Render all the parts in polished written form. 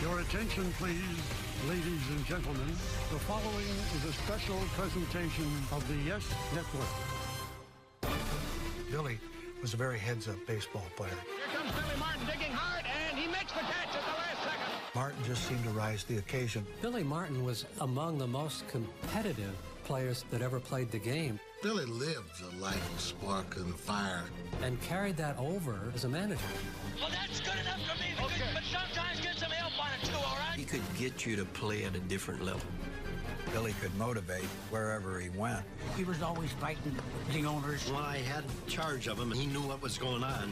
Your attention, please, ladies and gentlemen. The following is a special presentation of the Yes Network. Billy was a very heads-up baseball player. Here comes Billy Martin digging hard, and he makes the catch at the last second. Martin just seemed to rise to the occasion. Billy Martin was among the most competitive players that ever played the game. Billy lived a life of spark and fire. And carried that over as a manager. Well, that's good enough for me, okay. But sometimes get some help on it too, all right? He could get you to play at a different level. Billy could motivate wherever he went. He was always fighting the owners. When I had charge of him, he knew what was going on.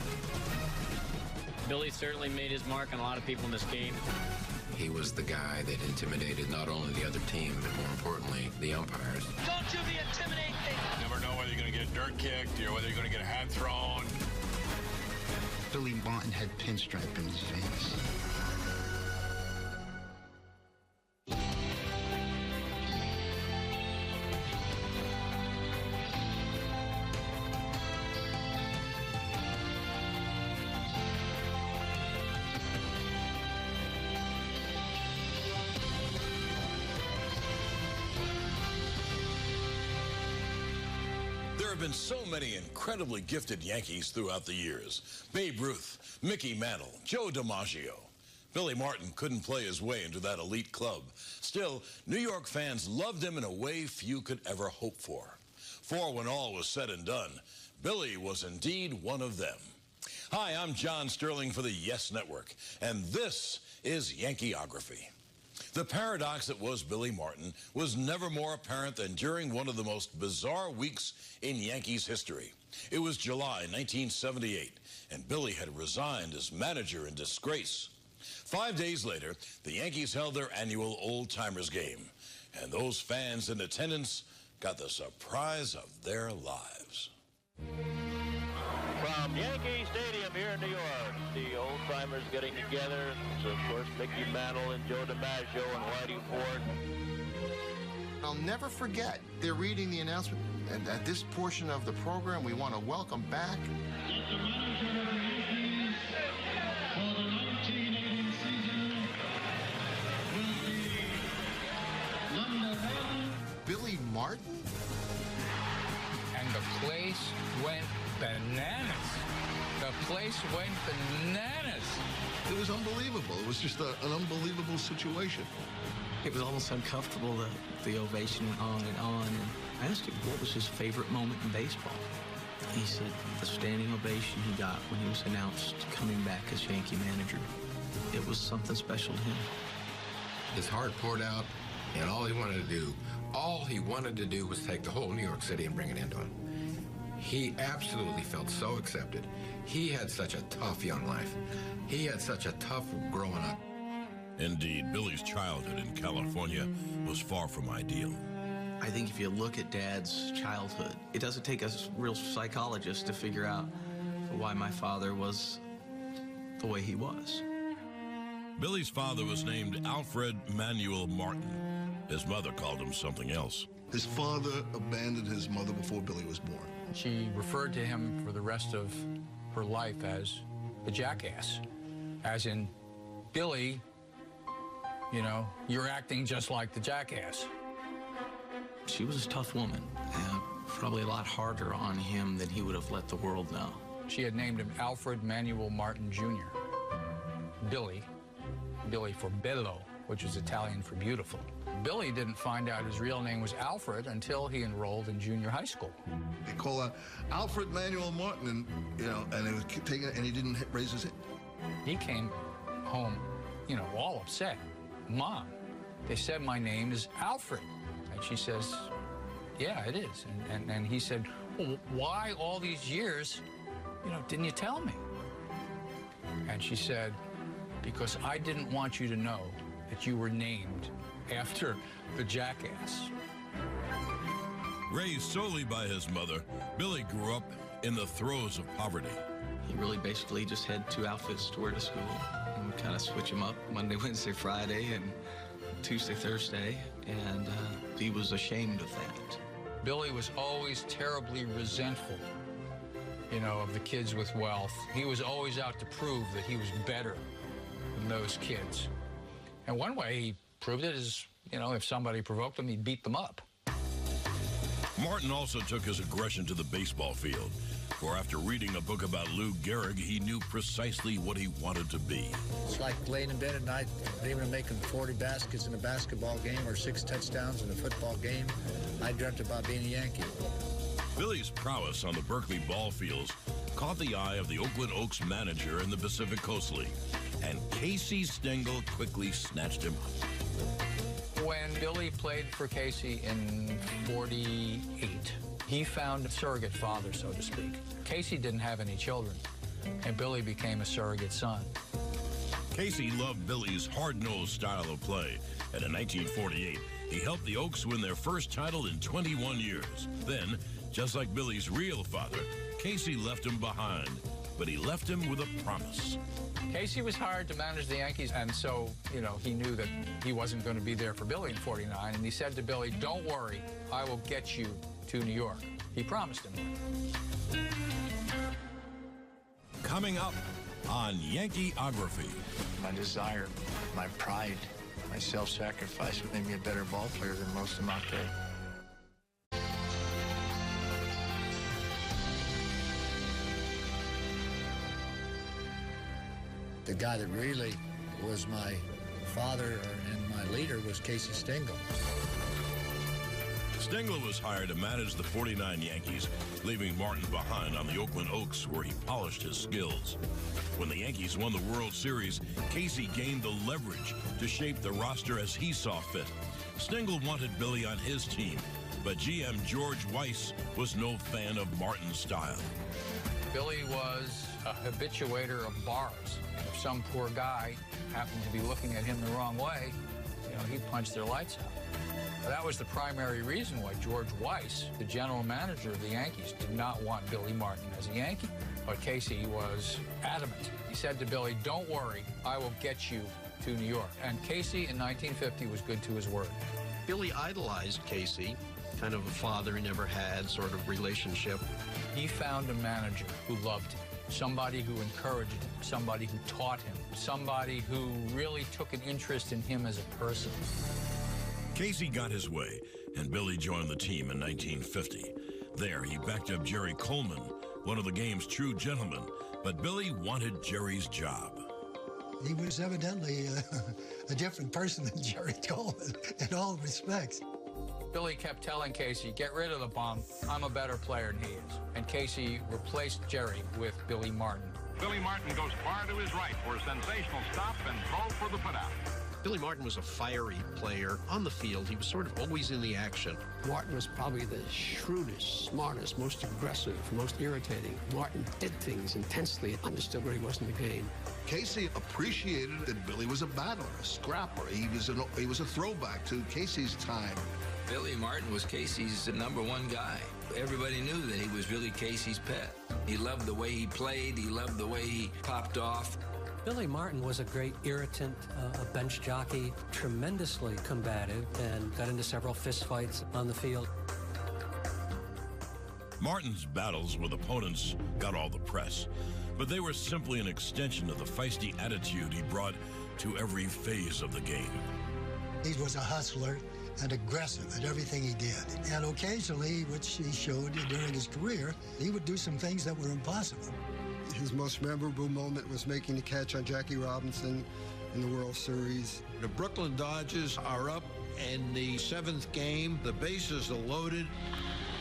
Billy certainly made his mark on a lot of people in this game. He was the guy that intimidated not only the other team, but more importantly, the umpires. Don't you be intimidating. You never know whether you're going to get dirt kicked or whether you're going to get a hat thrown. Billy Martin had pinstripe in his veins. There have been so many incredibly gifted Yankees throughout the years. Babe Ruth, Mickey Mantle, Joe DiMaggio. Billy Martin couldn't play his way into that elite club. Still, New York fans loved him in a way few could ever hope for. For when all was said and done, Billy was indeed one of them. Hi, I'm John Sterling for the Yes Network, and this is Yankeeography. The paradox that was Billy Martin was never more apparent than during one of the most bizarre weeks in Yankees history. It was July 1978, and Billy had resigned as manager in disgrace. 5 days later, the Yankees held their annual Old Timers game, and those fans in attendance got the surprise of their lives. From Yankee Stadium here in New York, the Old Timers getting together. So, of course, Mickey Mantle and Joe DiMaggio and Whitey Ford. I'll never forget, they're reading the announcement. And at this portion of the program, we want to welcome back the manager of the Yankees for the 1980 season will be number 1, Billy Martin. And the place went bananas. The place went bananas. It was unbelievable. It was just an unbelievable situation. It was almost uncomfortable, the ovation went on and on. And I asked him what was his favorite moment in baseball. He said the standing ovation he got when he was announced coming back as Yankee manager. It was something special to him. His heart poured out, and all he wanted to do was take the whole New York City and bring it into him. He absolutely felt so accepted. He had such a tough young life. He had such a tough growing up. Indeed, Billy's childhood in California was far from ideal. I think if you look at Dad's childhood, it doesn't take a real psychologist to figure out why my father was the way he was. Billy's father was named Alfred Manuel Martin. His mother called him something else. His father abandoned his mother before Billy was born. She referred to him for the rest of her life as the jackass. As in, Billy, you know, you're acting just like the jackass. She was a tough woman, and probably a lot harder on him than he would have let the world know. She had named him Alfred Manuel Martin Jr. Billy for bello, which is Italian for beautiful. Billy didn't find out his real name was Alfred until he enrolled in junior high school. They call out Alfred Manuel Martin, and and he was taking it, and he didn't raise his hand. He came home, all upset. Mom, they said my name is Alfred. And she says, yeah, it is. And he said, well, why all these years, didn't you tell me? And she said, because I didn't want you to know that you were named after the jackass. Raised solely by his mother, Billy grew up in the throes of poverty. He really basically just had 2 outfits to wear to school. And we kind of switch them up Monday, Wednesday, Friday, and Tuesday, Thursday. And he was ashamed of that. Billy was always terribly resentful, of the kids with wealth. He was always out to prove that he was better than those kids. And one way he proved it is, you know, if somebody provoked him, he'd beat them up. Martin also took his aggression to the baseball field, for after reading a book about Lou Gehrig, he knew precisely what he wanted to be. It's like laying in bed at night, dreaming of making 40 baskets in a basketball game or 6 touchdowns in a football game. I dreamt about being a Yankee. Billy's prowess on the Berkeley ball fields caught the eye of the Oakland Oaks manager in the Pacific Coast League, and Casey Stengel quickly snatched him up. When Billy played for Casey in '48, he found a surrogate father, so to speak. Casey didn't have any children, and Billy became a surrogate son. Casey loved Billy's hard-nosed style of play, and in 1948, he helped the Oaks win their first title in 21 years. Then, just like Billy's real father, Casey left him behind, but he left him with a promise. Casey was hired to manage the Yankees, and so, you know, he knew that he wasn't going to be there for Billy in '49, and he said to Billy, "Don't worry, I will get you to New York." He promised him that. Coming up on Yankeeography. My desire, my pride, my self-sacrifice made me a better ball player than most of them out there. The guy that really was my father and my leader was Casey Stengel. Stengel was hired to manage the '49 Yankees, leaving Martin behind on the Oakland Oaks, where he polished his skills. When the Yankees won the World Series, Casey gained the leverage to shape the roster as he saw fit. Stengel wanted Billy on his team, but GM George Weiss was no fan of Martin's style. Billy was a habituator of bars. If some poor guy happened to be looking at him the wrong way, you know, he'd punch their lights out. That was the primary reason why George Weiss, the general manager of the Yankees, did not want Billy Martin as a Yankee. But Casey was adamant. He said to Billy, "Don't worry, I will get you to New York." And Casey in 1950 was good to his word. Billy idolized Casey, kind of a father he never had sort of relationship. He found a manager who loved him, somebody who encouraged him, somebody who taught him, somebody who really took an interest in him as a person. Casey got his way, and Billy joined the team in 1950. There, he backed up Jerry Coleman, one of the game's true gentlemen, but Billy wanted Jerry's job. He was evidently a different person than Jerry Coleman in all respects. Billy kept telling Casey, "Get rid of the bum. I'm a better player than he is." And Casey replaced Jerry with Billy Martin. Billy Martin goes far to his right for a sensational stop and throw for the putout. Billy Martin was a fiery player. On the field, he was sort of always in the action. Martin was probably the shrewdest, smartest, most aggressive, most irritating. Martin did things intensely, understood where he was in the game. Casey appreciated that Billy was a battler, a scrapper. He was a throwback to Casey's time. Billy Martin was Casey's #1 guy. Everybody knew that he was really Casey's pet. He loved the way he played. He loved the way he popped off. Billy Martin was a great irritant, a bench jockey, tremendously combative, and got into several fistfights on the field. Martin's battles with opponents got all the press, but they were simply an extension of the feisty attitude he brought to every phase of the game. He was a hustler and aggressive at everything he did. And occasionally, which he showed during his career, he would do some things that were impossible. His most memorable moment was making the catch on Jackie Robinson in the World Series. The Brooklyn Dodgers are up in the 7th game. The bases are loaded.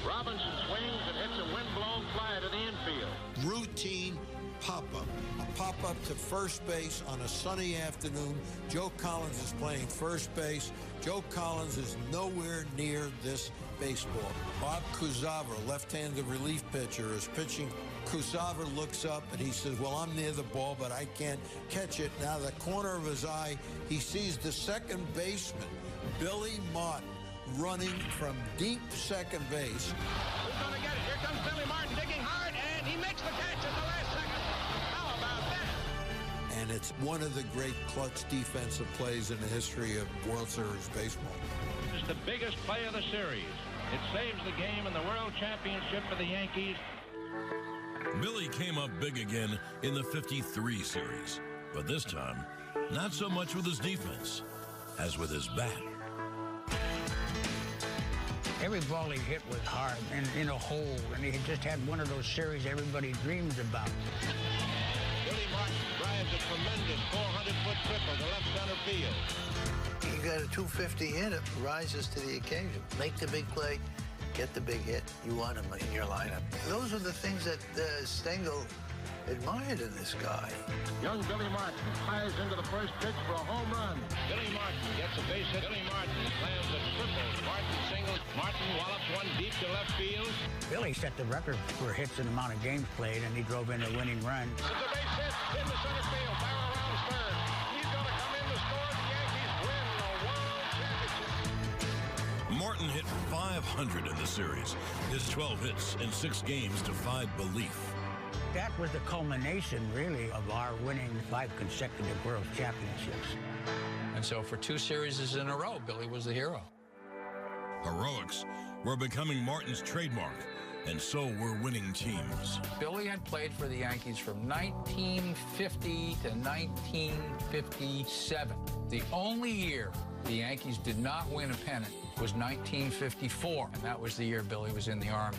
Robinson swings and hits a wind-blown fly to the infield. Routine pop-up. A pop-up to first base on a sunny afternoon. Joe Collins is playing first base. Joe Collins is nowhere near this baseball. Bob Kuzava, left-handed relief pitcher, is pitching. Kuzava looks up and he says, "Well, I'm near the ball, but I can't catch it." Now, the corner of his eye, he sees the second baseman, Billy Martin, running from deep second base. Who's going to get it? Here comes Billy Martin digging hard, and he makes the catch at the last second. How about that? And it's one of the great clutch defensive plays in the history of World Series baseball. It's the biggest play of the series. It saves the game in the World Championship for the Yankees. Billy came up big again in the '53 series, but this time, not so much with his defense. as with his bat. Every ball he hit was hard and in a hole, and he just had one of those series everybody dreams about. Billy Martin drives a tremendous 400-foot triple to left center field. You got a 250 hitter, rises to the occasion. Make the big play, get the big hit. You want him in your lineup. Those are the things that Stengel admired in this guy. Young Billy Martin fires into the first pitch for a home run. Billy Martin gets a base hit. Billy Martin slams a triple. Martin singles. Martin wallops one deep to left field. Billy set the record for hits and amount of games played, and he drove in a winning run. It's a base hit in the center field. Barrel around third. He's going to come in to score. The Yankees win the World Championship. Martin hit .500 in the series. His 12 hits in 6 games defied belief. That was the culmination, really, of our winning 5 consecutive World Championships. And so for 2 series in a row, Billy was the hero. Heroics were becoming Martin's trademark, and so were winning teams. Billy had played for the Yankees from 1950 to 1957. The only year the Yankees did not win a pennant was 1954, and that was the year Billy was in the Army.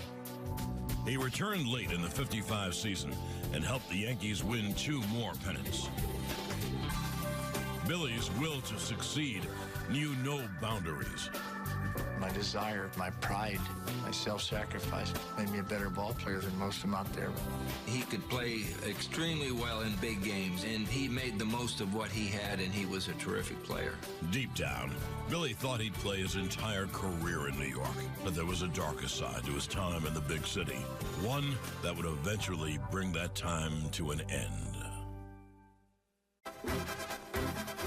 He returned late in the '55 season and helped the Yankees win 2 more pennants. Billy's will to succeed knew no boundaries. My desire, my pride, my self-sacrifice made me a better ball player than most of them out there. He could play extremely well in big games, and he made the most of what he had, and he was a terrific player. Deep down, Billy thought he'd play his entire career in New York, but there was a darker side to his time in the big city, one that would eventually bring that time to an end.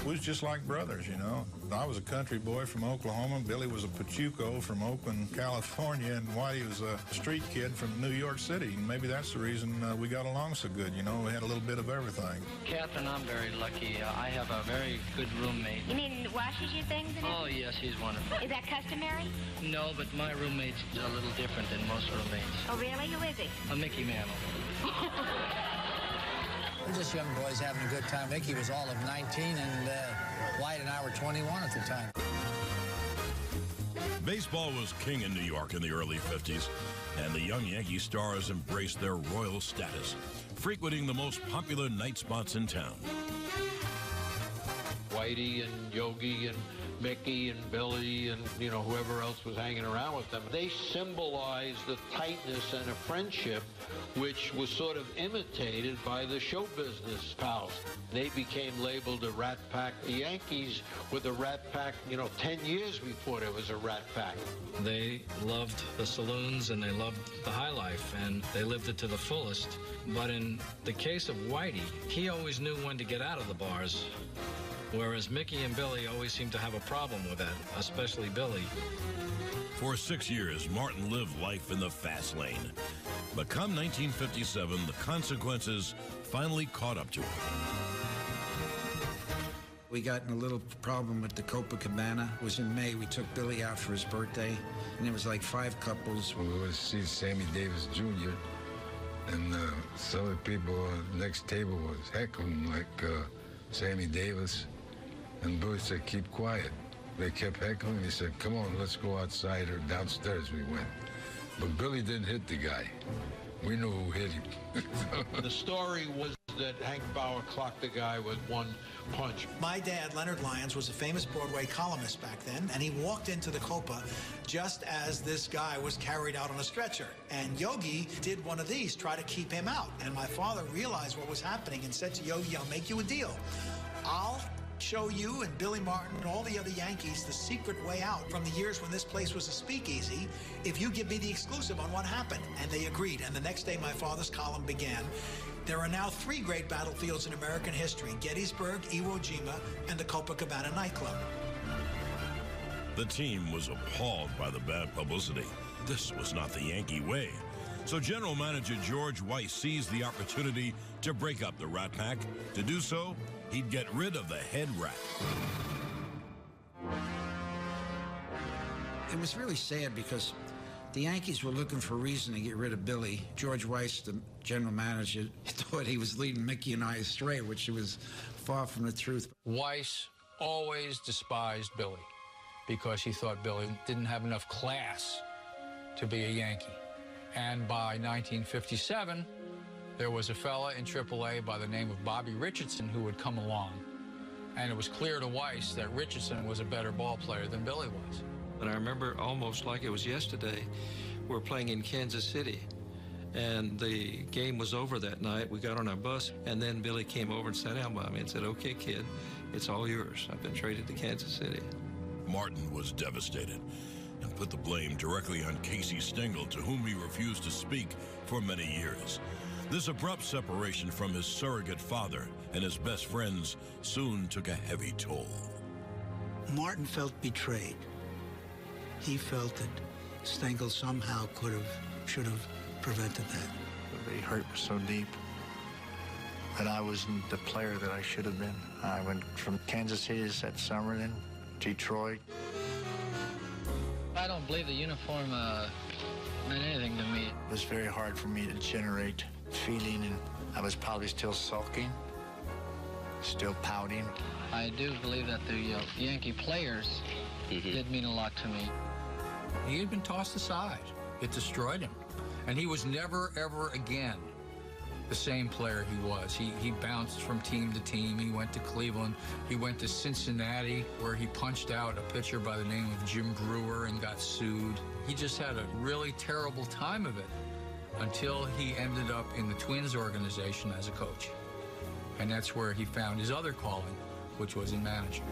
We was just like brothers, you know. I was a country boy from Oklahoma. Billy was a Pachuco from Oakland, California, and Whitey was a street kid from New York City. And maybe that's the reason we got along so good, you know. We had a little bit of everything. Catherine, I'm very lucky. I have a very good roommate. You mean washes your things and everything? Oh, yes, he's wonderful. Is that customary? No, but my roommate's a little different than most roommates. Oh, really? Who is he? A Mickey Mantle. We're just young boys having a good time. Mickey was all of 19, and White and I were 21 at the time. Baseball was king in New York in the early 50s, and the young Yankee stars embraced their royal status, frequenting the most popular night spots in town. Whitey and Yogi and Mickey and Billy and, you know, whoever else was hanging around with them. They symbolized the tightness and a friendship which was sort of imitated by the show business pals. They became labeled a Rat Pack. The Yankees were the Rat Pack, you know, 10 years before there was a Rat Pack. They loved the saloons and they loved the high life, and they lived it to the fullest. But in the case of Whitey, he always knew when to get out of the bars. Whereas Mickey and Billy always seemed to have a problem with that, especially Billy. For 6 years, Martin lived life in the fast lane. But come 1957, the consequences finally caught up to him. We got in a little problem with the Copacabana. It was in May. We took Billy out for his birthday, and it was like 5 couples. We went to see Sammy Davis Jr., and some of the people next table was heckling like Sammy Davis. And Billy said, keep quiet. They kept heckling. He said, come on, let's go outside or downstairs. We went. But Billy didn't hit the guy. We knew who hit him. The story was that Hank Bauer clocked the guy with one punch. My dad, Leonard Lyons, was a famous Broadway columnist back then, and he walked into the Copa just as this guy was carried out on a stretcher. And Yogi did one of these, try to keep him out. And my father realized what was happening and said to Yogi, I'll make you a deal. I'll show you and Billy Martin and all the other Yankees the secret way out from the years when this place was a speakeasy if you give me the exclusive on what happened. And they agreed. And the next day, my father's column began. There are now 3 great battlefields in American history: Gettysburg, Iwo Jima, and the Copacabana nightclub. The team was appalled by the bad publicity. This was not the Yankee way. So general manager George Weiss seized the opportunity to break up the Rat Pack. To do so, he'd get rid of the head rat. It was really sad because the Yankees were looking for a reason to get rid of Billy. George Weiss, the general manager, thought he was leading Mickey and I astray, which was far from the truth. Weiss always despised Billy because he thought Billy didn't have enough class to be a Yankee. And by 1957, there was a fella in AAA by the name of Bobby Richardson who would come along. And it was clear to Weiss that Richardson was a better ball player than Billy was. And I remember almost like it was yesterday, we were playing in Kansas City. And the game was over that night. We got on our bus, and then Billy came over and sat down by me and said, "Okay, kid, it's all yours. I've been traded to Kansas City." Martin was devastated and put the blame directly on Casey Stengel, to whom he refused to speak for many years. This abrupt separation from his surrogate father and his best friends soon took a heavy toll. Martin felt betrayed. He felt that Stengel somehow should have prevented that. The hurt was so deep that I wasn't the player that I should have been. I went from Kansas City that summer, then Detroit. I don't believe the uniform meant anything to me. It was very hard for me to generate feeling, and I was probably still sulking, still pouting. I do believe that the Yankee players did mean a lot to me. He had been tossed aside. It destroyed him. And he was never, ever again the same player he was. He bounced from team to team. He went to Cleveland. He went to Cincinnati, where he punched out a pitcher by the name of Jim Brewer and got sued. He just had a really terrible time of it until he ended up in the Twins organization as a coach. And that's where he found his other calling, which was in management.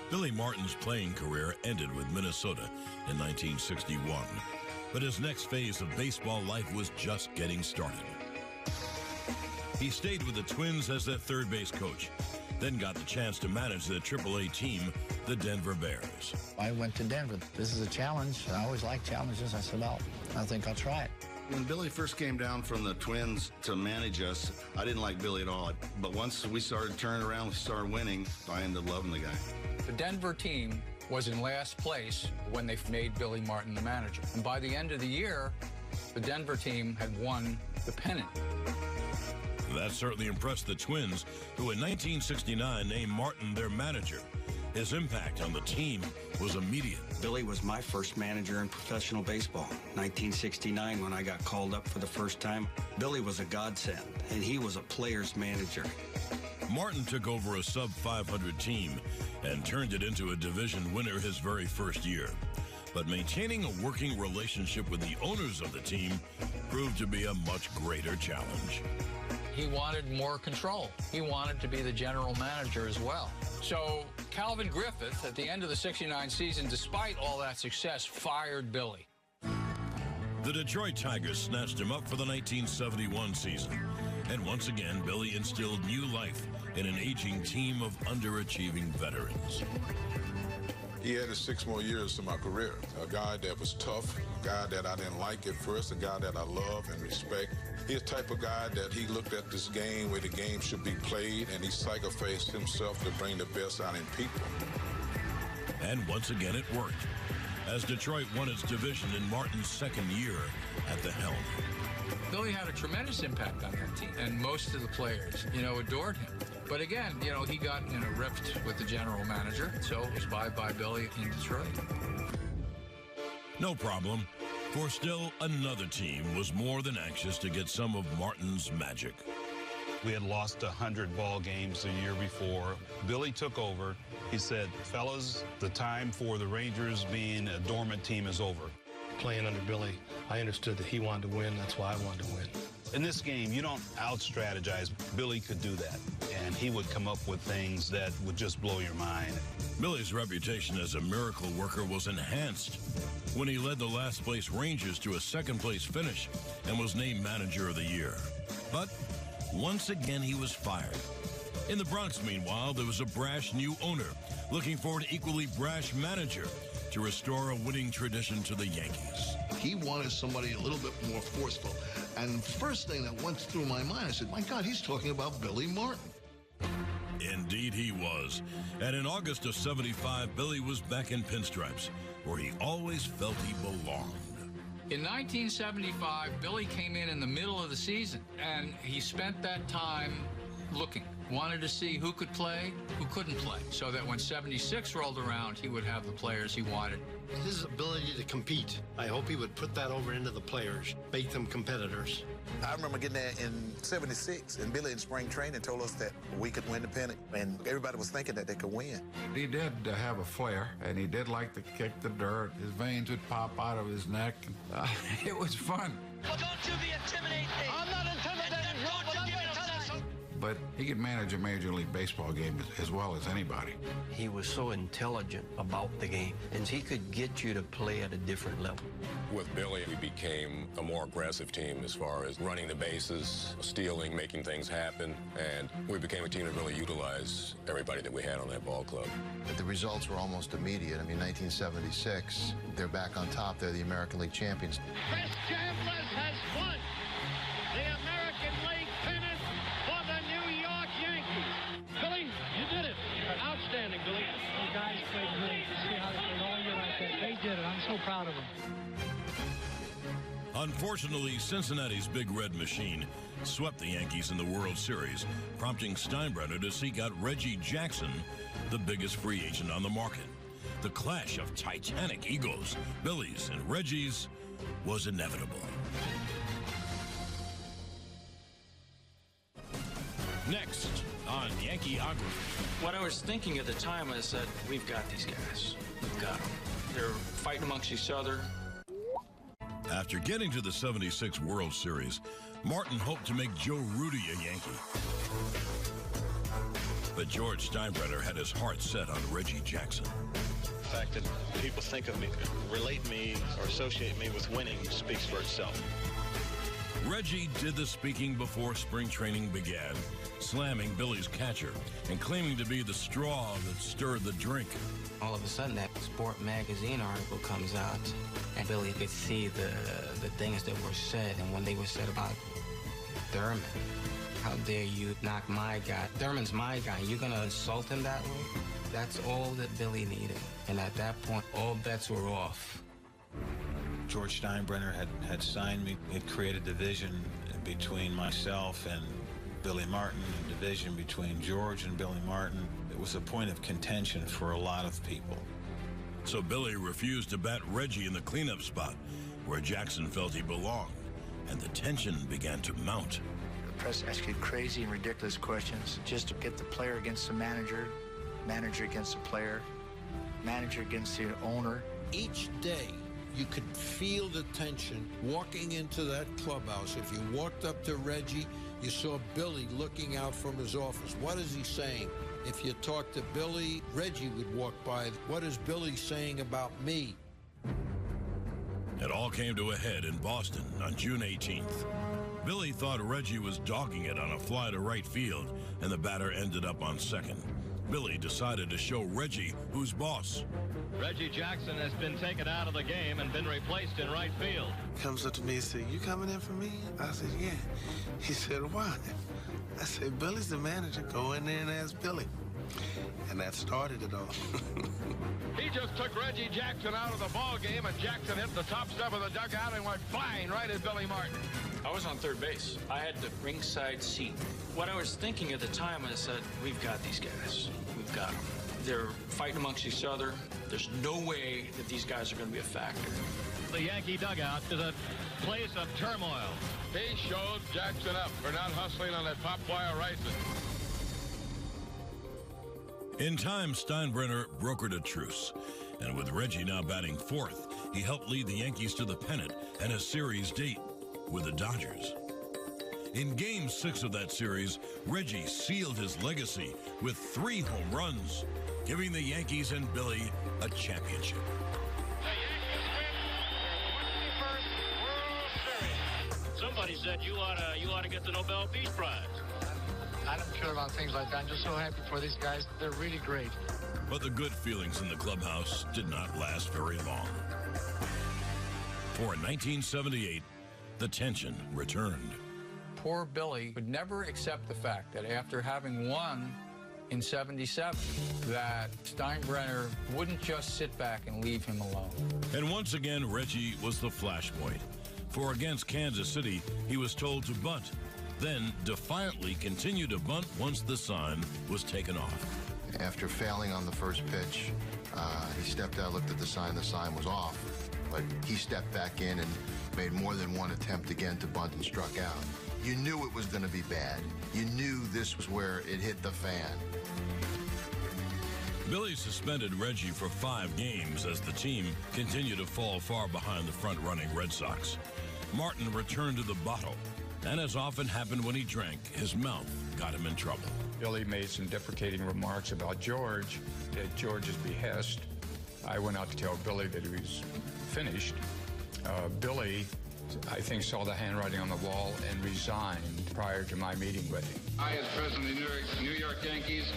Billy Martin's playing career ended with Minnesota in 1961, but his next phase of baseball life was just getting started. He stayed with the Twins as their third base coach, then got the chance to manage their AAA team, the Denver Bears. I went to Denver. This is a challenge. I always like challenges. I said, well, I think I'll try it. When Billy first came down from the Twins to manage us, I didn't like Billy at all. But once we started turning around, we started winning, I ended up loving the guy. The Denver team was in last place when they made Billy Martin the manager. And by the end of the year, the Denver team had won the pennant. That certainly impressed the Twins, who in 1969 named Martin their manager. His impact on the team was immediate. Billy was my first manager in professional baseball. 1969, when I got called up for the first time, Billy was a godsend, and he was a player's manager. Martin took over a sub-500 team and turned it into a division winner his very first year. But maintaining a working relationship with the owners of the team proved to be a much greater challenge. He wanted more control. He wanted to be the general manager as well. So Calvin Griffith, at the end of the 69 season, despite all that success, fired Billy. The Detroit Tigers snatched him up for the 1971 season. And once again, Billy instilled new life in an aging team of underachieving veterans. He added 6 more years to my career. A guy that was tough, a guy that I didn't like at first, a guy that I love and respect. He's the type of guy that he looked at this game where the game should be played, and he sacrificed himself to bring the best out in people. And once again, it worked, as Detroit won its division in Martin's second year at the helm. Billy had a tremendous impact on that team, and most of the players, adored him. But again, he got in a rift with the general manager, so it was bye-bye Billy in Detroit. No problem, for still another team was more than anxious to get some of Martin's magic. We had lost 100 ball games the year before. Billy took over. He said, fellas, the time for the Rangers being a dormant team is over. Playing under Billy, I understood that he wanted to win. That's why I wanted to win. In this game, you don't out-strategize. Billy could do that, and he would come up with things that would just blow your mind. Billy's reputation as a miracle worker was enhanced when he led the last-place Rangers to a second-place finish and was named Manager of the Year. But once again, he was fired. In the Bronx, meanwhile, there was a brash new owner looking for an equally brash manager to restore a winning tradition to the Yankees. He wanted somebody a little bit more forceful. And the first thing that went through my mind, I said, my God, he's talking about Billy Martin. Indeed he was. And in August of '75, Billy was back in pinstripes, where he always felt he belonged. In 1975, Billy came in the middle of the season, and he spent that time looking. Wanted to see who could play, who couldn't play, so that when 76 rolled around, he would have the players he wanted. His ability to compete, I hope he would put that over into the players, make them competitors. I remember getting there in 76, and Billy in spring training told us that we could win the pennant, and everybody was thinking that they could win. He did have a flair, and he did like to kick the dirt. His veins would pop out of his neck. It was fun. Well, don't you be intimidating me. I'm not intimidating you, but I'm going to tell you something. But he could manage a Major League Baseball game as well as anybody. He was so intelligent about the game, and he could get you to play at a different level. With Billy, we became a more aggressive team as far as running the bases, stealing, making things happen, and we became a team that really utilized everybody that we had on that ball club. But the results were almost immediate. I mean, 1976, they're back on top. They're the American League champions. Chris Chambliss has won the American League pennant for the New York Yankees. Billy, you did it. Outstanding, Billy. You guys played great. You see how they played all year like that. They did it. I'm so proud of them. Unfortunately, Cincinnati's Big Red Machine swept the Yankees in the World Series, prompting Steinbrenner to seek out Reggie Jackson, the biggest free agent on the market. The clash of titanic egos, Billy's and Reggie's, was inevitable. Next on Yankeeography. What I was thinking at the time, I said, we've got these guys. We've got them. They're fighting amongst each other. After getting to the 76 World Series, Martin hoped to make Joe Rudy a Yankee. But George Steinbrenner had his heart set on Reggie Jackson. The fact that people think of me, relate me, or associate me with winning speaks for itself. Reggie did the speaking before spring training began, slamming Billy's catcher and claiming to be the straw that stirred the drink. All of a sudden, that Sport magazine article comes out, and Billy could see the things that were said, and when they were said about Thurman. How dare you knock my guy? Thurman's my guy. You're going to insult him that way? That's all that Billy needed. And at that point, all bets were off. George Steinbrenner had signed me. It created division between myself and Billy Martin, a division between George and Billy Martin. It was a point of contention for a lot of people. So Billy refused to bat Reggie in the cleanup spot, where Jackson felt he belonged, and the tension began to mount. The press asked you crazy and ridiculous questions just to get the player against the manager, manager against the player, manager against the owner. Each day, you could feel the tension walking into that clubhouse. If you walked up to Reggie, you saw Billy looking out from his office. What is he saying? If you talked to Billy, Reggie would walk by. What is Billy saying about me? It all came to a head in Boston on June 18th. Billy thought Reggie was dogging it on a fly to right field, and the batter ended up on second. Billy decided to show Reggie who's boss. Reggie Jackson has been taken out of the game and been replaced in right field. Comes up to me and said, "You coming in for me?" I said, "Yeah." He said, "Why?" I said, "Billy's the manager. Go in there and ask Billy." And that started it all. He just took Reggie Jackson out of the ball game, and Jackson hit the top step of the dugout and went flying right at Billy Martin. I was on third base. I had the ringside seat. What I was thinking at the time, I said, we've got these guys. We've got them. They're fighting amongst each other. There's no way that these guys are going to be a factor. The Yankee dugout is a place of turmoil. He showed Jackson up for not hustling on that pop wire racing. In time, Steinbrenner brokered a truce, and with Reggie now batting fourth, he helped lead the Yankees to the pennant and a series date with the Dodgers. In Game 6 of that series, Reggie sealed his legacy with 3 home runs, giving the Yankees and Billy a championship. The Yankees win their 21st World Series. Somebody said you ought to get the Nobel Peace Prize. I don't care about things like that. I'm just so happy for these guys. They're really great. But the good feelings in the clubhouse did not last very long. For in 1978, the tension returned. Poor Billy would never accept the fact that after having won in '77 that Steinbrenner wouldn't just sit back and leave him alone. And once again, Reggie was the flashpoint. For against Kansas City, he was told to bunt, then defiantly continued to bunt once the sign was taken off. After failing on the first pitch, he stepped out, looked at the sign was off, but he stepped back in and made more than one attempt again to bunt and struck out. You knew it was going to be bad. You knew this was where it hit the fan. Billy suspended Reggie for 5 games as the team continued to fall far behind the front-running Red Sox. Martin returned to the bottle, and as often happened when he drank, his mouth got him in trouble. Billy made some deprecating remarks about George. At George's behest, I went out to tell Billy that he was finished. Billy, I think, saw the handwriting on the wall and resigned prior to my meeting with him. I, as president of the New York Yankees,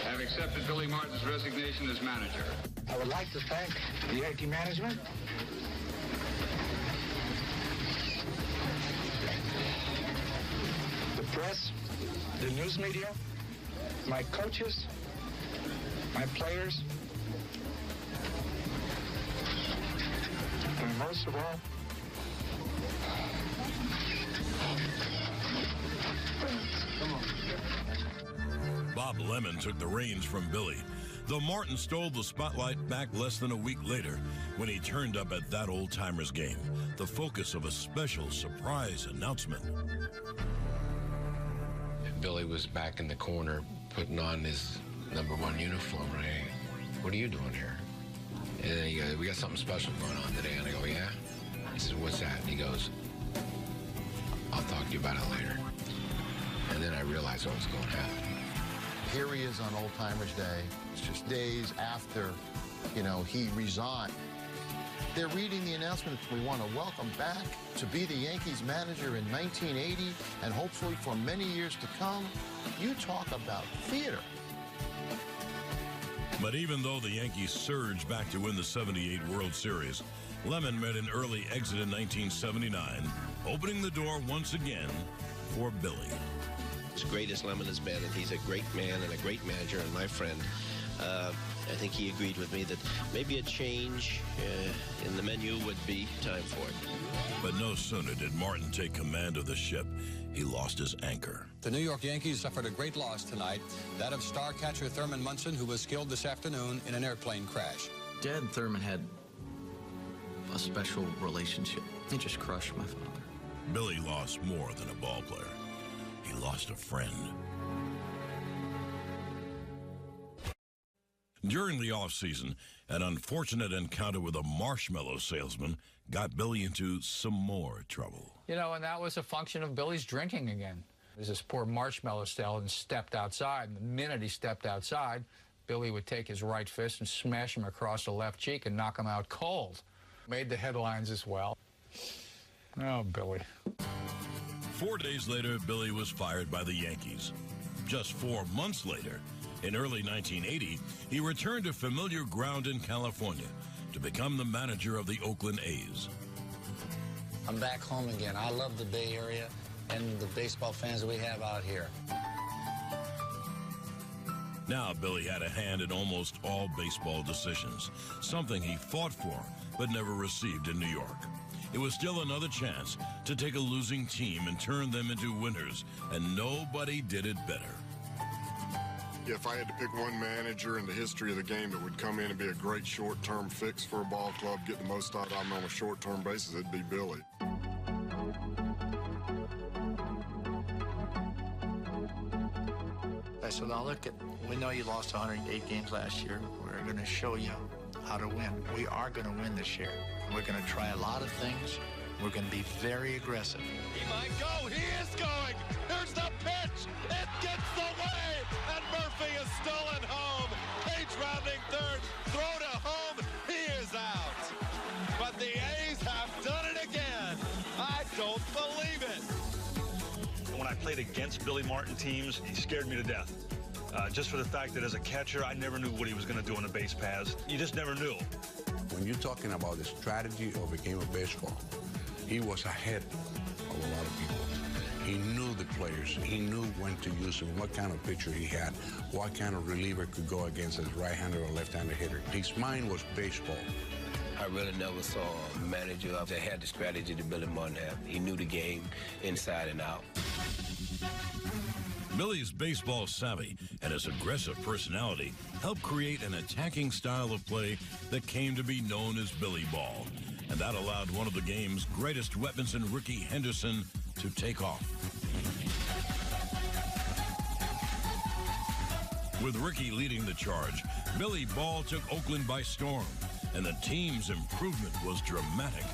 have accepted Billy Martin's resignation as manager. I would like to thank the Yankee management, the press, the news media, my coaches, my players, and most of all, Bob Lemon took the reins from Billy, though Martin stole the spotlight back less than a week later when he turned up at that old-timers game, the focus of a special surprise announcement. Billy was back in the corner putting on his #1 uniform, right? What are you doing here? And then he goes, we got something special going on today. And I go, yeah? He says, what's that? And he goes, I'll talk to you about it later. And then I realized what was going to happen. Here he is on Old Timers Day. It's just days after, he resigned. They're reading the announcement. We want to welcome back to be the Yankees manager in 1980 and hopefully for many years to come. You talk about theater. But even though the Yankees surged back to win the '78 World Series, Lemon made an early exit in 1979, opening the door once again for Billy. As great as Lemon has been, and he's a great man and a great manager and my friend, I think he agreed with me that maybe a change in the menu would be time for it. But no sooner did Martin take command of the ship, he lost his anchor. The New York Yankees suffered a great loss tonight, that of star catcher Thurman Munson, who was killed this afternoon in an airplane crash. Dad and Thurman had a special relationship. He just crushed my father. Billy lost more than a ball player. He lost a friend. During the offseason, an unfortunate encounter with a marshmallow salesman got Billy into some more trouble. And that was a function of Billy's drinking again. There's this poor marshmallow salesman stepped outside, and the minute he stepped outside, Billy would take his right fist and smash him across the left cheek and knock him out cold. Made the headlines as well. Oh, Billy. 4 days later, Billy was fired by the Yankees. Just 4 months later, in early 1980, he returned to familiar ground in California to become the manager of the Oakland A's. I'm back home again. I love the Bay Area and the baseball fans that we have out here. Now Billy had a hand in almost all baseball decisions, something he fought for but never received in New York. It was still another chance to take a losing team and turn them into winners, and nobody did it better. If I had to pick one manager in the history of the game that would come in and be a great short-term fix for a ball club, get the most out of them on a short-term basis, it'd be Billy. I said, now look, we know you lost 108 games last year. We're going to show you how to win. We are going to win this year. We're going to try a lot of things. We're going to be very aggressive. He might go. He is going. Here's the pitch. It gets away. And Murphy is stolen home. Page rounding third. Throw to home. He is out. But the A's have done it again. I don't believe it. When I played against Billy Martin teams, he scared me to death. Just for the fact that as a catcher, I never knew what he was going to do on the base paths. You just never knew. When you're talking about the strategy of a game of baseball, he was ahead of a lot of people. He knew the players. He knew when to use them, what kind of pitcher he had, what kind of reliever could go against his right-handed or left-handed hitter. His mind was baseball. I really never saw a manager that had the strategy that Billy Martin had. He knew the game inside and out. Billy's baseball savvy and his aggressive personality helped create an attacking style of play that came to be known as Billy Ball. And that allowed one of the game's greatest weapons in Rickey Henderson to take off. With Rickey leading the charge, Billy Ball took Oakland by storm, and the team's improvement was dramatic.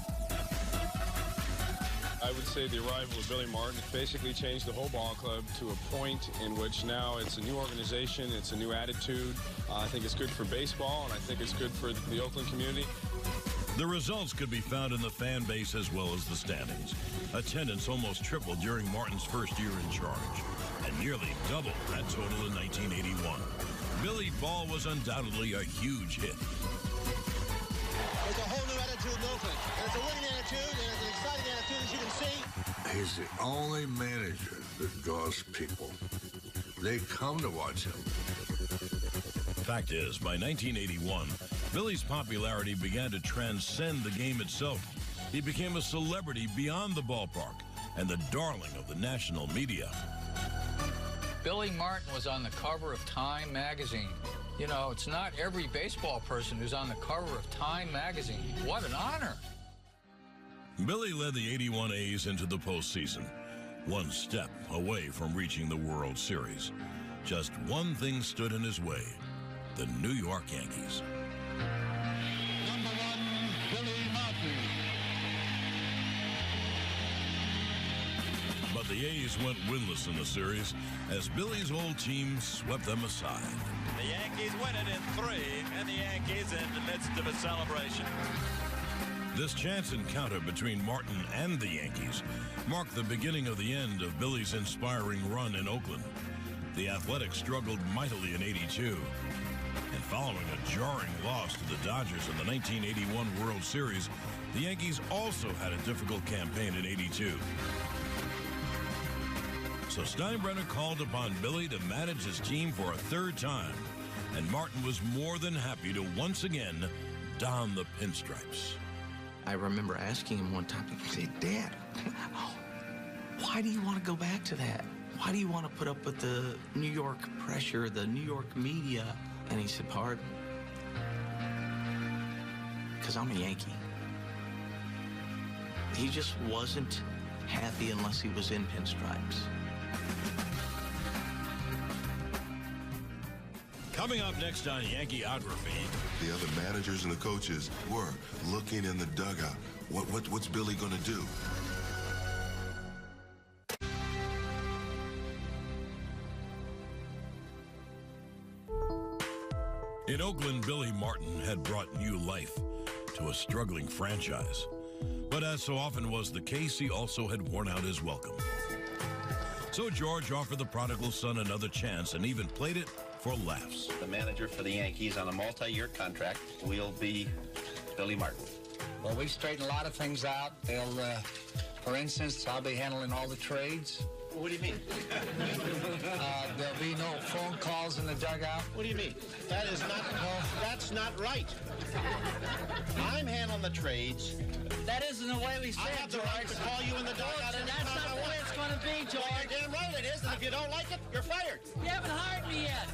I would say the arrival of Billy Martin basically changed the whole ball club to a point in which now it's a new organization, it's a new attitude. I think it's good for baseball, and I think it's good for the Oakland community. The results could be found in the fan base as well as the standings. Attendance almost tripled during Martin's first year in charge, and nearly doubled that total in 1981. Billy Ball was undoubtedly a huge hit. There's a whole new attitude in Oakland, and it's a winning attitude, and it's an exciting attitude, as you can see. He's the only manager that draws people. They come to watch him. Fact is, by 1981, Billy's popularity began to transcend the game itself. He became a celebrity beyond the ballpark and the darling of the national media. Billy Martin was on the cover of Time magazine. You know, it's not every baseball person who's on the cover of Time magazine. What an honor. Billy led the 81 A's into the postseason, one step away from reaching the World Series. Just one thing stood in his way: the New York Yankees. Number 1, Billy Martin. But the A's went winless in the series as Billy's old team swept them aside. The Yankees win it in 3, and the Yankees in the midst of a celebration. This chance encounter between Martin and the Yankees marked the beginning of the end of Billy's inspiring run in Oakland. The Athletics struggled mightily in '82. And following a jarring loss to the Dodgers in the 1981 World Series, the Yankees also had a difficult campaign in '82. So Steinbrenner called upon Billy to manage his team for a third time, and Martin was more than happy to once again don the pinstripes. I remember asking him one time, I said, Dad, why do you want to go back to that? Why do you want to put up with the New York pressure, the New York media? And he said, pardon? Because I'm a Yankee. He just wasn't happy unless he was in pinstripes. Coming up next on Yankeeography. The other managers and the coaches were looking in the dugout. What's Billy going to do? In Oakland, Billy Martin had brought new life to a struggling franchise. But as so often was the case, he also had worn out his welcome. So George offered the prodigal son another chance and even played it for laughs. The manager for the Yankees on a multi-year contract will be Billy Martin. Well, we've straightened a lot of things out. For instance, I'll be handling all the trades. What do you mean? There'll be no phone calls in the dugout. What do you mean? That is not, that's not right. I'm handling the trades. That isn't the way we say I it, have the George. right to call you in the dugout. And that's not the way it's going to be, George. Well, you're damn right it is, and if you don't like it, you're fired. You haven't hired me yet.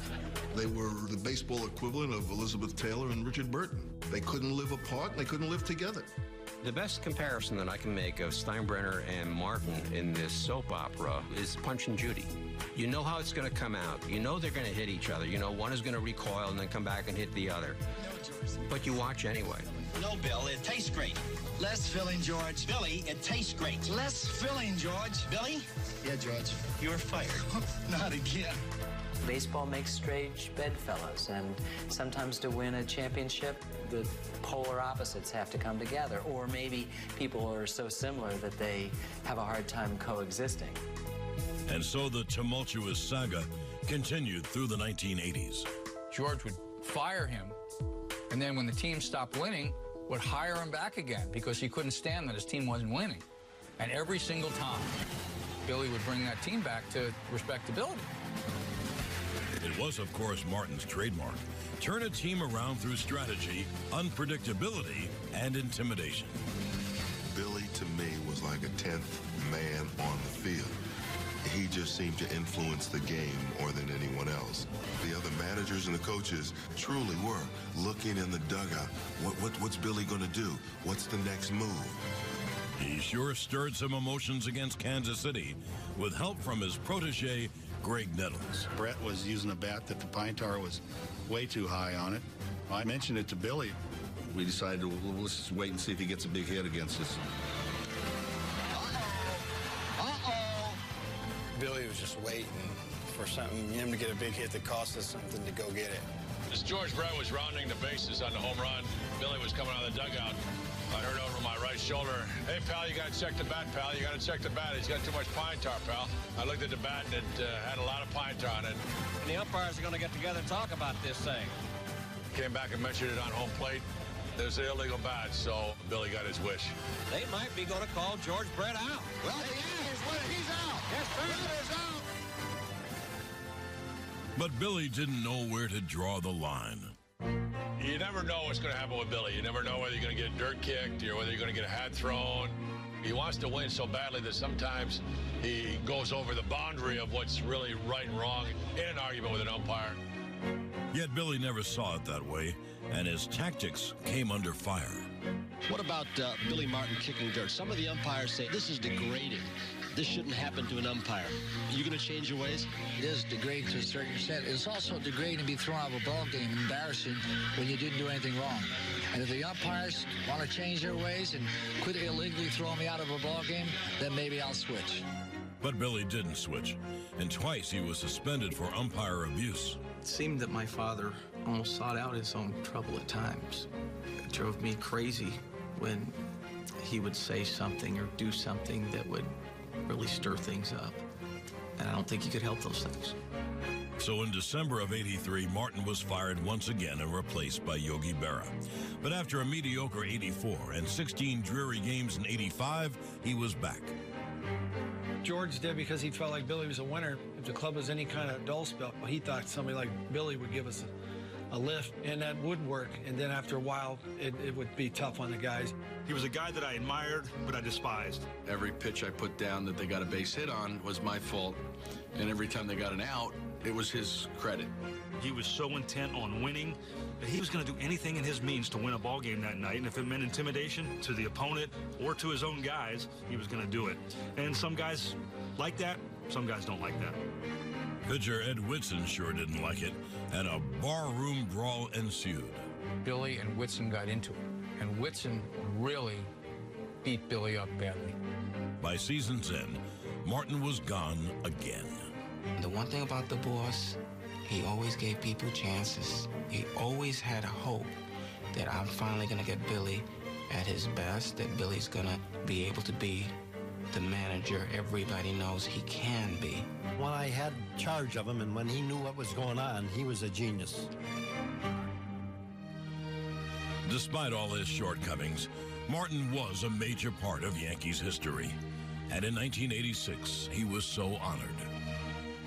They were the baseball equivalent of Elizabeth Taylor and Richard Burton. They couldn't live apart, and they couldn't live together. The best comparison that I can make of Steinbrenner and Martin in this soap opera is Punch and Judy. You know how it's going to come out. You know they're going to hit each other. You know one is going to recoil and then come back and hit the other. But you watch anyway. No, Bill, it tastes great. Less filling, George. Billy, it tastes great. Less filling, George. Billy? Yeah, George. You're fired. Not again. Baseball makes strange bedfellows, and sometimes to win a championship, the polar opposites have to come together, or maybe people are so similar that they have a hard time coexisting. And so the tumultuous saga continued through the 1980s. George would fire him, and then when the team stopped winning, would hire him back again because he couldn't stand that his team wasn't winning. And every single time, Billy would bring that team back to respectability. It was, of course, Martin's trademark. Turn a team around through strategy, unpredictability, and intimidation. Billy, to me, was like a 10th man on the field. He just seemed to influence the game more than anyone else. The other managers and the coaches truly were looking in the dugout. What's Billy going to do? What's the next move? He sure stirred some emotions against Kansas City with help from his protege, Greg Nettles. Brett was using a bat that the pine tar was way too high on it. I mentioned it to Billy. We decided, well, let's just wait and see if he gets a big hit against us. Billy was just waiting for him to get a big hit that cost us something to go get it. As George Brett was rounding the bases on the home run, Billy was coming out of the dugout. I heard over my right shoulder, "Hey, pal, you got to check the bat, pal. You got to check the bat. He's got too much pine tar, pal." I looked at the bat, and it had a lot of pine tar on it. And the umpires are going to get together and talk about this thing. Came back and measured it on home plate. It was an illegal bat, so Billy got his wish. They might be going to call George Brett out. Well, he is. He's out. Yes, sir. Brett is out. But Billy didn't know where to draw the line. You never know what's going to happen with Billy. You never know whether you're going to get dirt kicked or whether you're going to get a hat thrown. He wants to win so badly that sometimes he goes over the boundary of what's really right and wrong in an argument with an umpire. Yet Billy never saw it that way, and his tactics came under fire. What about Billy Martin kicking dirt? Some of the umpires say this is degrading. This shouldn't happen to an umpire. Are you going to change your ways? It is degrading to a certain extent. It's also degrading to be thrown out of a ball game, embarrassing when you didn't do anything wrong. And if the umpires want to change their ways and quit illegally throwing me out of a ball game, then maybe I'll switch. But Billy didn't switch, and twice he was suspended for umpire abuse. It seemed that my father almost sought out his own trouble at times. It drove me crazy when he would say something or do something that would really stir things up. And I don't think he could help those things. So in December of '83, Martin was fired once again and replaced by Yogi Berra. But after a mediocre '84 and 16 dreary games in '85, he was back. George did because he felt like Billy was a winner. If the club was any kind of dull spell, he thought somebody like Billy would give us a lift, and that would work. And then after a while, it would be tough on the guys. He was a guy that I admired, but I despised. Every pitch I put down that they got a base hit on was my fault. And every time they got an out, it was his credit. He was so intent on winning that he was going to do anything in his means to win a ball game that night. And if it meant intimidation to the opponent or to his own guys, he was going to do it. And some guys like that, some guys don't like that. Pitcher Ed Whitson sure didn't like it, and a barroom brawl ensued. Billy and Whitson got into it, and Whitson really beat Billy up badly. By season's end, Martin was gone again. The one thing about the boss, he always gave people chances. He always had a hope that I'm finally going to get Billy at his best, that Billy's going to be able to be the manager everybody knows he can be. When I had charge of him and when he knew what was going on, he was a genius. Despite all his shortcomings, Martin was a major part of Yankees history. And in 1986, he was so honored.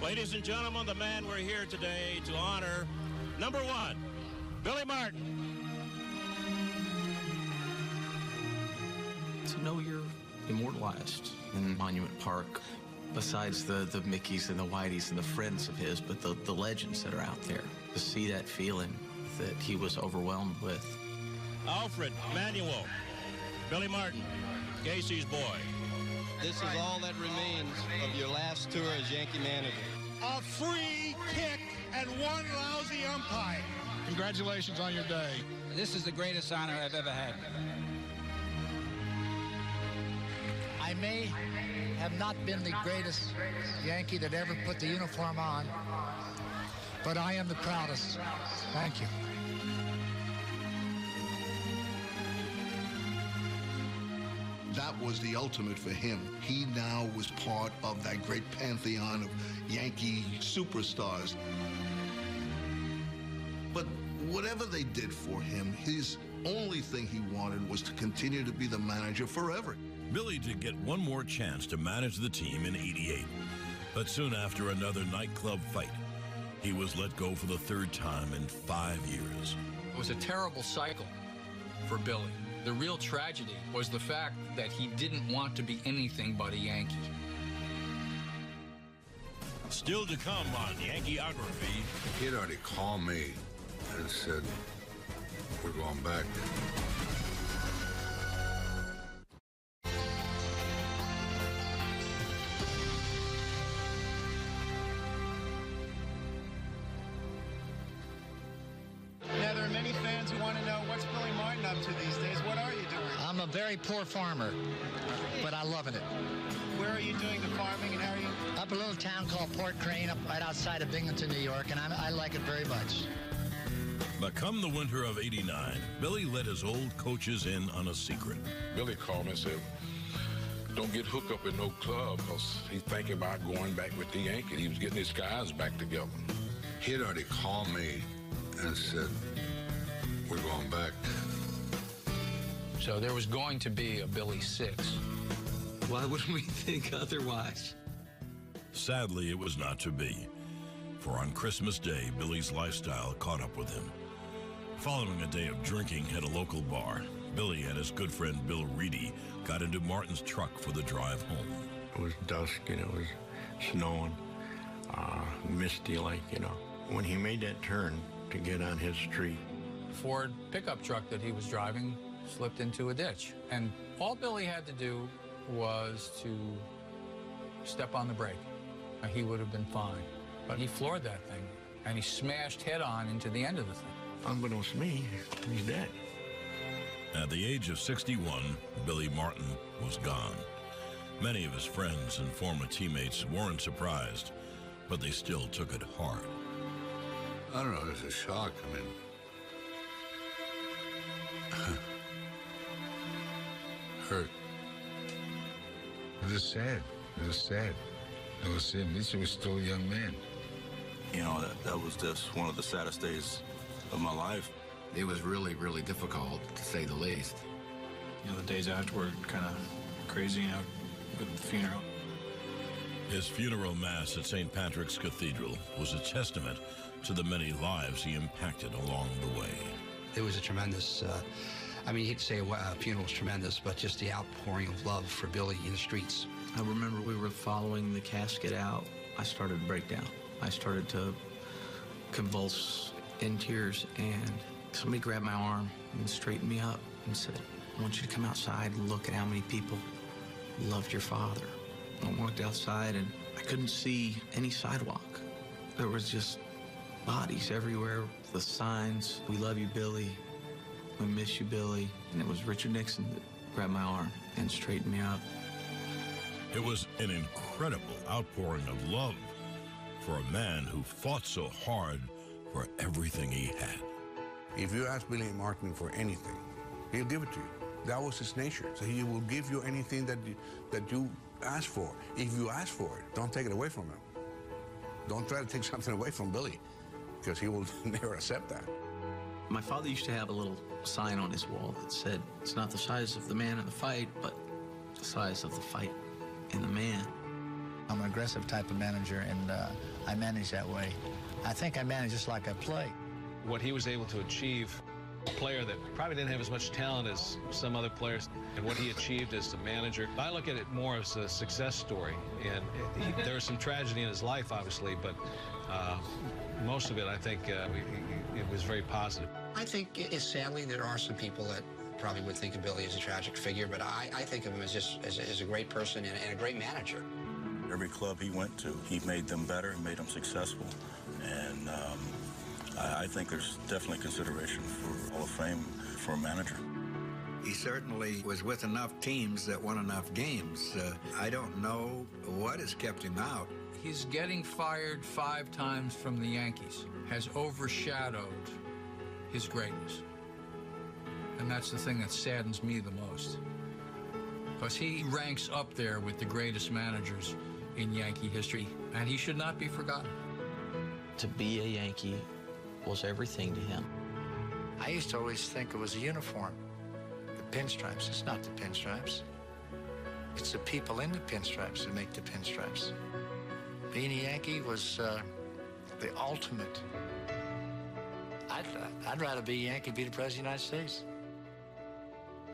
Ladies and gentlemen, the man we're here today to honor, number one, Billy Martin. To know you're immortalized in Monument Park, besides the Mickeys and the Whiteys and the friends of his, but the legends that are out there, to see that feeling that he was overwhelmed with. Alfred Manuel, Billy Martin, Casey's boy. This is all that remains of your last tour as Yankee manager. A free kick and one lousy umpire. Congratulations on your day. This is the greatest honor I've ever had. I may have not been the greatest Yankee that ever put the uniform on, but I am the proudest. Thank you. That was the ultimate for him. He now was part of that great pantheon of Yankee superstars. But whatever they did for him, his only thing he wanted was to continue to be the manager forever. Billy did get one more chance to manage the team in '88, but soon after another nightclub fight, he was let go for the third time in 5 years. It was a terrible cycle for Billy. The real tragedy was the fact that he didn't want to be anything but a Yankee. Still to come on Yankeeography. He'd already called me and said, we're going back. Now, there are many fans who want to know, what's Billy Martin up to these days? What are you doing? I'm a very poor farmer, but I'm loving it. Where are you doing the farming, and how are you? Up a little town called Port Crane, up right outside of Binghamton, New York, and I like it very much. But come the winter of '89, Billy let his old coaches in on a secret. Billy called me and said, don't get hooked up in no club, because he's thinking about going back with the Yankees. He was getting his guys back together. He'd already called me and said, we're going back. So there was going to be a Billy 6. Why would we think otherwise? Sadly, it was not to be. For on Christmas Day, Billy's lifestyle caught up with him. Following a day of drinking at a local bar, Billy and his good friend Bill Reedy got into Martin's truck for the drive home. It was dusk, and it was snowing, misty like, When he made that turn to get on his street, Ford pickup truck that he was driving slipped into a ditch. And all Billy had to do was to step on the brake. He would have been fine. But he floored that thing, and he smashed head-on into the end of the thing. unbeknownst to me, he's dead. At the age of 61, Billy Martin was gone. Many of his friends and former teammates weren't surprised, but they still took it hard. I don't know, it's a shock. I mean, hurt. It was sad. It was sad. It was sad. He was still a young man. You know, that was just one of the saddest days of my life. It was really, really difficult, to say the least. You know, the days afterward, kind of crazy, with the funeral. His funeral mass at St. Patrick's Cathedral was a testament to the many lives he impacted along the way. It was a tremendous, I mean, you hate to say a funeral was tremendous, but just the outpouring of love for Billy in the streets. I remember we were following the casket out. I started to break down. I started to convulse in tears, and somebody grabbed my arm and straightened me up and said, I want you to come outside and look at how many people loved your father. I walked outside, and I couldn't see any sidewalk. There was just bodies everywhere, the signs, we love you, Billy, we miss you, Billy. And it was Richard Nixon that grabbed my arm and straightened me up. It was an incredible outpouring of love for a man who fought so hard for everything he had. If you ask Billy Martin for anything, he'll give it to you. That was his nature. So he will give you anything that you ask for. If you ask for it, don't take it away from him. Don't try to take something away from Billy, because he will never accept that. My father used to have a little sign on his wall that said, it's not the size of the man in the fight, but the size of the fight in the man. I'm an aggressive type of manager, and I manage that way. I think I manage just like I play. What he was able to achieve, a player that probably didn't have as much talent as some other players, and what he achieved as a manager, I look at it more as a success story. And there was some tragedy in his life, obviously, but most of it, I think, it was very positive. I think sadly there are some people that probably would think of Billy as a tragic figure, but I think of him as just as a great person and a great manager. Every club he went to, he made them better, he made them successful. And I think there's definitely consideration for Hall of Fame for a manager. He certainly was with enough teams that won enough games. I don't know what has kept him out. His getting fired 5 times from the Yankees has overshadowed his greatness. And that's the thing that saddens me the most. Because he ranks up there with the greatest managers in Yankee history, and he should not be forgotten. To be a Yankee was everything to him. I used to always think it was a uniform. The pinstripes. It's not the pinstripes. It's the people in the pinstripes that make the pinstripes. Being a Yankee was the ultimate. I'd rather be a Yankee, be the President of the United States.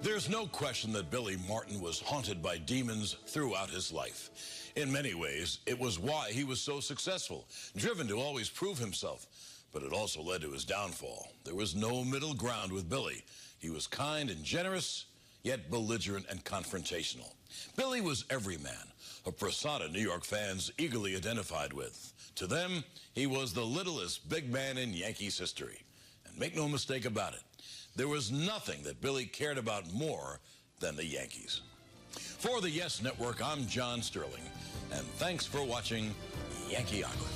There's no question that Billy Martin was haunted by demons throughout his life. In many ways, it was why he was so successful, driven to always prove himself. But it also led to his downfall. There was no middle ground with Billy. He was kind and generous, yet belligerent and confrontational. Billy was every man, a persona New York fans eagerly identified with. To them, he was the littlest big man in Yankees history. And make no mistake about it, there was nothing that Billy cared about more than the Yankees. For the Yes Network, I'm John Sterling, and thanks for watching Yankeeography.